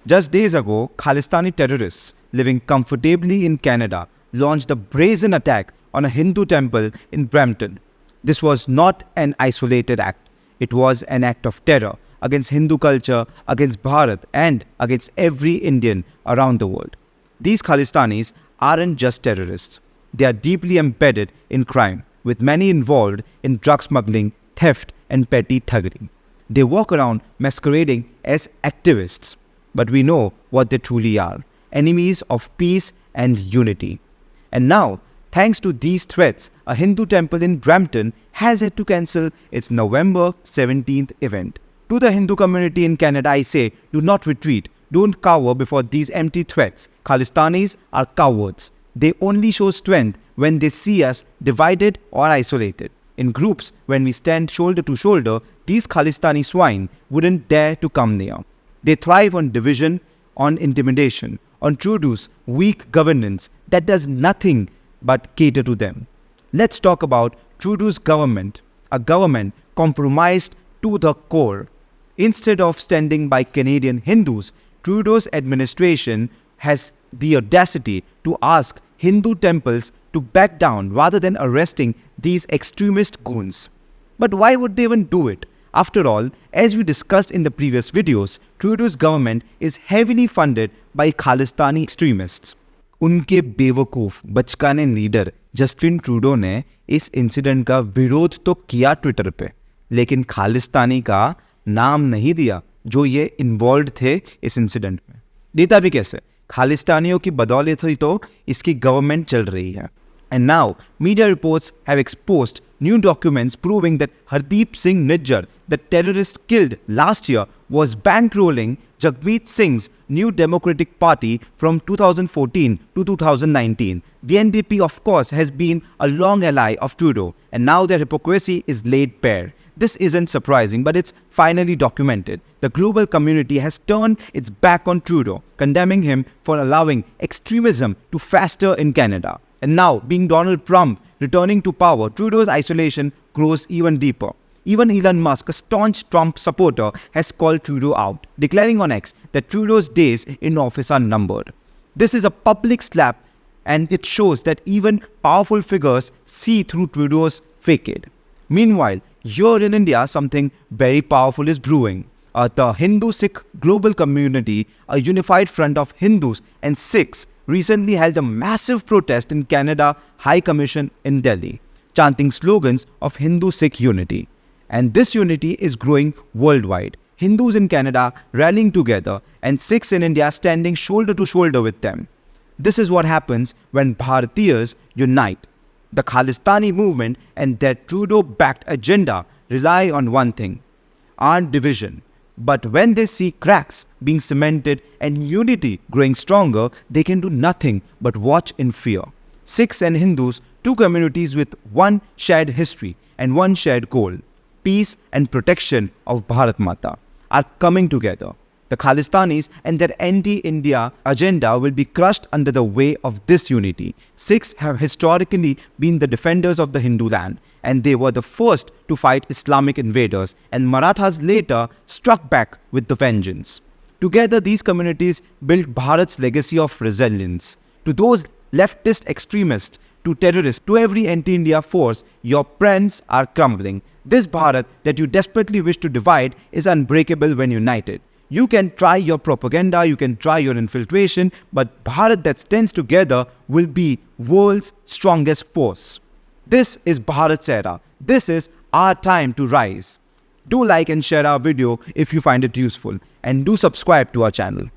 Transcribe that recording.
Just days ago, Khalistani terrorists living comfortably in Canada launched a brazen attack on a Hindu temple in Brampton. This was not an isolated act. It was an act of terror against Hindu culture, against Bharat, and against every Indian around the world. These Khalistanis aren't just terrorists. They are deeply embedded in crime, with many involved in drug smuggling, theft, and petty thuggery. They walk around masquerading as activists, but we know what they truly are: enemies of peace and unity. And now, thanks to these threats, a Hindu temple in Brampton has had to cancel its November 17th event. To the Hindu community in Canada, I say, do not retreat. Don't cower before these empty threats. Khalistanis are cowards. They only show strength when they see us divided or isolated. In groups, when we stand shoulder to shoulder, these Khalistani swine wouldn't dare to come near. They thrive on division, on intimidation, on Trudeau's weak governance that does nothing but cater to them. Let's talk about Trudeau's government, a government compromised to the core. Instead of standing by Canadian Hindus, Trudeau's administration has the audacity to ask Hindu temples to back down rather than arresting these extremist goons. But why would they even do it? After all, as we discussed in the previous videos, Trudeau's government is heavily funded by Khalistani extremists. उनके बेवकूफ़ बचकाने leader Justin Trudeau ने इस incident का विरोध तो किया Twitter पे, लेकिन खालिस्तानी का नाम नहीं दिया जो ये इन्वॉल्व थे इस इंसिडेंट में। देता भी कैसे? खालिस्तानियों की बदौलत ही तो इसकी गवर्नमेंट चल रही है। And now, media reports have exposed new documents proving that Hardik Mehta, the terrorist killed last year, was bankrolling Jagmeet Singh's New Democratic Party from 2014 to 2019. The NDP, of course, has been a long ally of Trudeau, and now their hypocrisy is laid bare. This isn't surprising, but it's finally documented. The global community has turned its back on Trudeau, condemning him for allowing extremism to fester in Canada. And now, being Donald Trump returning to power, Trudeau's isolation grows even deeper. Even Elon Musk, a staunch Trump supporter, has called Trudeau out, declaring on X that Trudeau's days in office are numbered. This is a public slap, and it shows that even powerful figures see through Trudeau's facade. Meanwhile, here in India, something very powerful is brewing. The Hindu-Sikh global community, a unified front of Hindus and Sikhs, recently held a massive protest in Canada High Commission in Delhi, chanting slogans of Hindu-Sikh unity. And this unity is growing worldwide. Hindus in Canada rallying together and Sikhs in India standing shoulder to shoulder with them. This is what happens when Bharatiyas unite. The Khalistani movement and their Trudeau-backed agenda rely on one thing: armed division. But when they see cracks being cemented and unity growing stronger, they can do nothing but watch in fear. Sikhs and Hindus, two communities with one shared history and one shared goal: peace and protection of Bharat Mata, are coming together. The Khalistanis and their anti-India agenda will be crushed under the weight of this unity. Sikhs have historically been the defenders of the Hindu land, and they were the first to fight Islamic invaders, and Marathas later struck back with the vengeance. Together, these communities built Bharat's legacy of resilience. To those leftist extremists, to terrorists, to every anti-India force, your plans are crumbling. This Bharat that you desperately wish to divide is unbreakable when united. You can try your propaganda, you can try your infiltration, but Bharat that stands together will be world's strongest force. This is Bharat's era. This is our time to rise. Do like and share our video if you find it useful, and do subscribe to our channel.